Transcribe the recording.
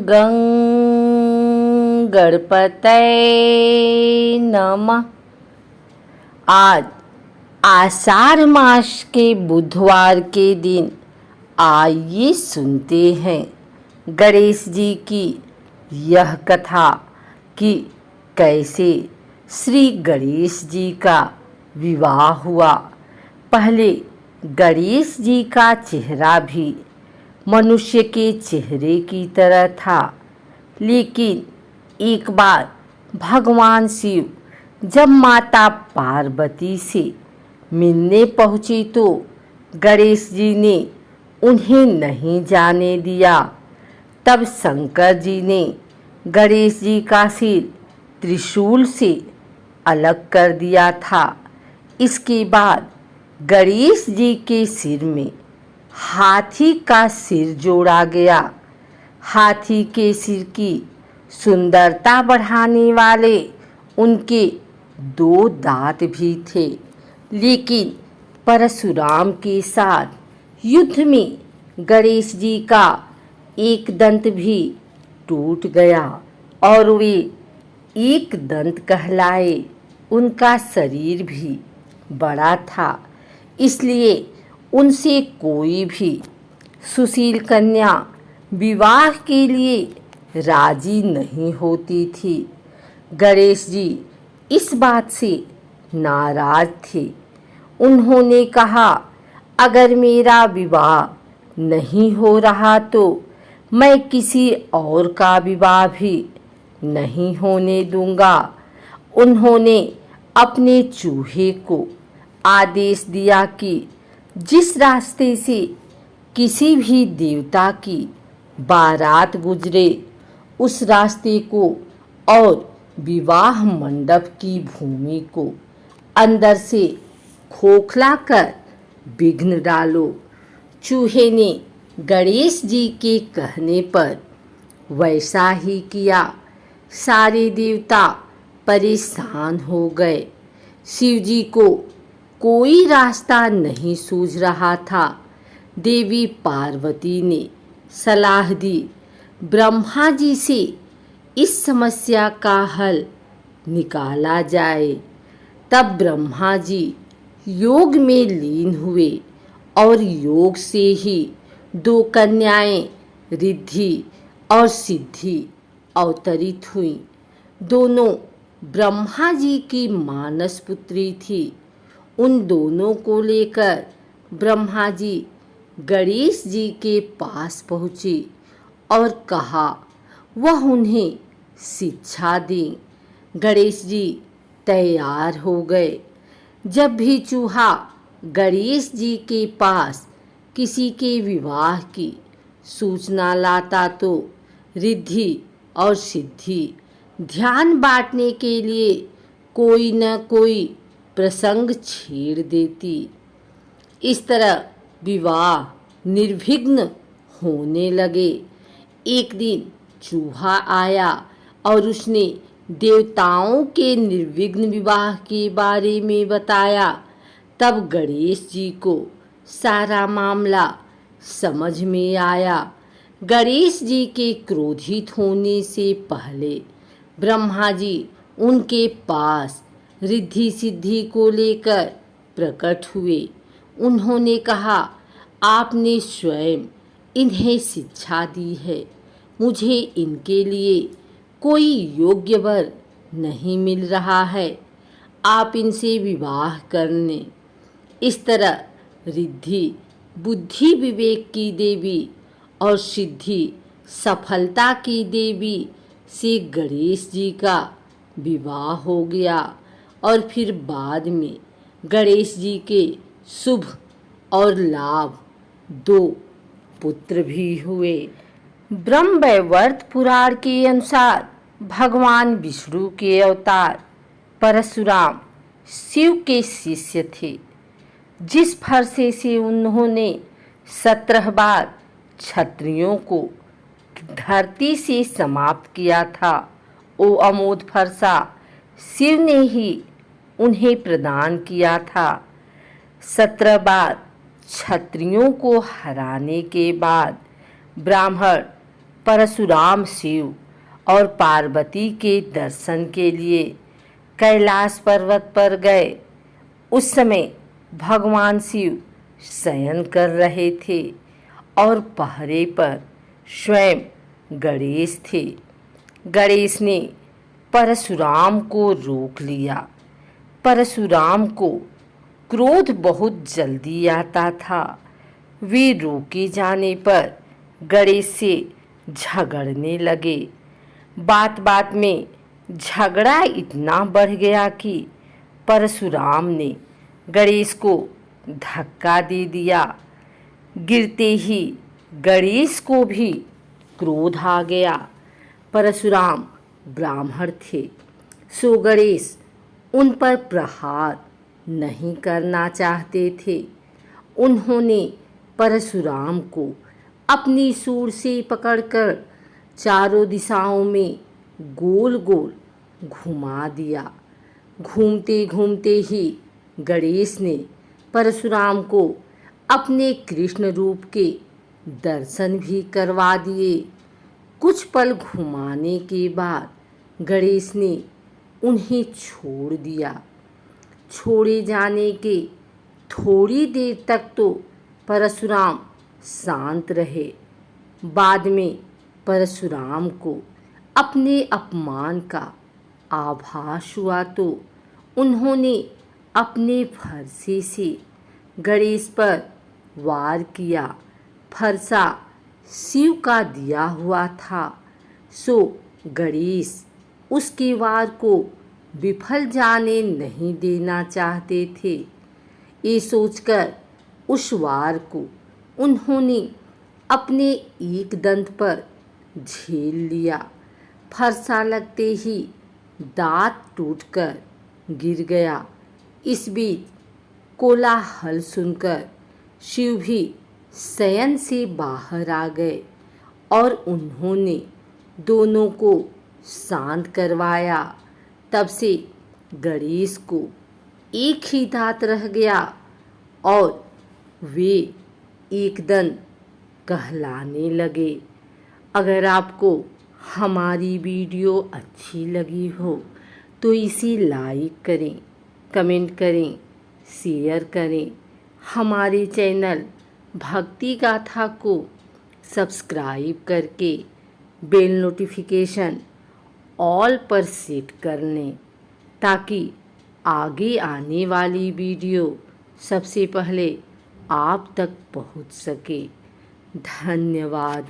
गं गणपतये नमः। आज आषाढ़ मास के बुधवार के दिन आइए सुनते हैं गणेश जी की यह कथा कि कैसे श्री गणेश जी का विवाह हुआ। पहले गणेश जी का चेहरा भी मनुष्य के चेहरे की तरह था, लेकिन एक बार भगवान शिव जब माता पार्वती से मिलने पहुँचे तो गणेश जी ने उन्हें नहीं जाने दिया। तब शंकर जी ने गणेश जी का सिर त्रिशूल से अलग कर दिया था। इसके बाद गणेश जी के सिर में हाथी का सिर जोड़ा गया। हाथी के सिर की सुंदरता बढ़ाने वाले उनके 2 दांत भी थे, लेकिन परशुराम के साथ युद्ध में गणेश जी का एक दंत भी टूट गया और वे एक दंत कहलाए। उनका शरीर भी बड़ा था, इसलिए उनसे कोई भी सुशील कन्या विवाह के लिए राजी नहीं होती थी। गणेश जी इस बात से नाराज थे। उन्होंने कहा, अगर मेरा विवाह नहीं हो रहा तो मैं किसी और का विवाह भी नहीं होने दूंगा। उन्होंने अपने चूहे को आदेश दिया कि जिस रास्ते से किसी भी देवता की बारात गुजरे उस रास्ते को और विवाह मंडप की भूमि को अंदर से खोखला कर विघ्न डालो। चूहे ने गणेश जी के कहने पर वैसा ही किया। सारे देवता परेशान हो गए। शिव जी को कोई रास्ता नहीं सूझ रहा था। देवी पार्वती ने सलाह दी, ब्रह्मा जी से इस समस्या का हल निकाला जाए। तब ब्रह्मा जी योग में लीन हुए और योग से ही 2 कन्याएं रिद्धि और सिद्धि अवतरित हुईं। दोनों ब्रह्मा जी की मानस पुत्री थी। उन दोनों को लेकर ब्रह्मा जी गणेश जी के पास पहुँचे और कहा वह उन्हें शिक्षा दें। गणेश जी तैयार हो गए। जब भी चूहा गणेश जी के पास किसी के विवाह की सूचना लाता तो रिद्धि और सिद्धि ध्यान बांटने के लिए कोई न कोई प्रसंग छेड़ देती। इस तरह विवाह निर्विघ्न होने लगे। एक दिन चूहा आया और उसने देवताओं के निर्विघ्न विवाह के बारे में बताया। तब गणेश जी को सारा मामला समझ में आया। गणेश जी के क्रोधित होने से पहले ब्रह्मा जी उनके पास रिद्धि सिद्धि को लेकर प्रकट हुए। उन्होंने कहा, आपने स्वयं इन्हें शिक्षा दी है। मुझे इनके लिए कोई योग्य वर नहीं मिल रहा है। आप इनसे विवाह कर लें। इस तरह रिद्धि बुद्धि विवेक की देवी और सिद्धि सफलता की देवी से गणेश जी का विवाह हो गया और फिर बाद में गणेश जी के शुभ और लाभ 2 पुत्र भी हुए। ब्रह्मवैवर्त पुराण के अनुसार भगवान विष्णु के अवतार परशुराम शिव के शिष्य थे। जिस फरसे से उन्होंने 17 बार क्षत्रियों को धरती से समाप्त किया था, वो अमोघ फरसा शिव ने ही उन्हें प्रदान किया था। 17 बार क्षत्रियों को हराने के बाद ब्राह्मण परशुराम शिव और पार्वती के दर्शन के लिए कैलाश पर्वत पर गए। उस समय भगवान शिव शयन कर रहे थे और पहरे पर स्वयं गणेश थे। गणेश ने परशुराम को रोक लिया। परशुराम को क्रोध बहुत जल्दी आता था। वे रोके जाने पर गणेश से झगड़ने लगे। बात बात में झगड़ा इतना बढ़ गया कि परशुराम ने गणेश को धक्का दे दिया। गिरते ही गणेश को भी क्रोध आ गया। परशुराम ब्राह्मण थे, सो गणेश उन पर प्रहार नहीं करना चाहते थे। उन्होंने परशुराम को अपनी सूंड से पकड़कर चारों दिशाओं में गोल गोल घुमा दिया। घूमते घूमते ही गणेश ने परशुराम को अपने कृष्ण रूप के दर्शन भी करवा दिए। कुछ पल घुमाने के बाद गणेश ने उन्हें छोड़ दिया। छोड़े जाने के थोड़ी देर तक तो परशुराम शांत रहे। बाद में परशुराम को अपने अपमान का आभास हुआ तो उन्होंने अपने फरसे से गणेश पर वार किया। फरसा शिव का दिया हुआ था, सो गणेश उसके वार को विफल जाने नहीं देना चाहते थे। ये सोचकर उस वार को उन्होंने अपने एक दंत पर झेल लिया। फरसा लगते ही दांत टूटकर गिर गया। इस बीच कोलाहल सुनकर शिव भी शयन से बाहर आ गए और उन्होंने दोनों को शांत करवाया। तब से गणेश को एक ही दांत रह गया और वे एकदम कहलाने लगे। अगर आपको हमारी वीडियो अच्छी लगी हो तो इसे लाइक करें, कमेंट करें, शेयर करें। हमारे चैनल भक्ति गाथा को सब्सक्राइब करके बेल नोटिफिकेशन ऑल पर सेट कर लें ताकि आगे आने वाली वीडियो सबसे पहले आप तक पहुंच सके। धन्यवाद।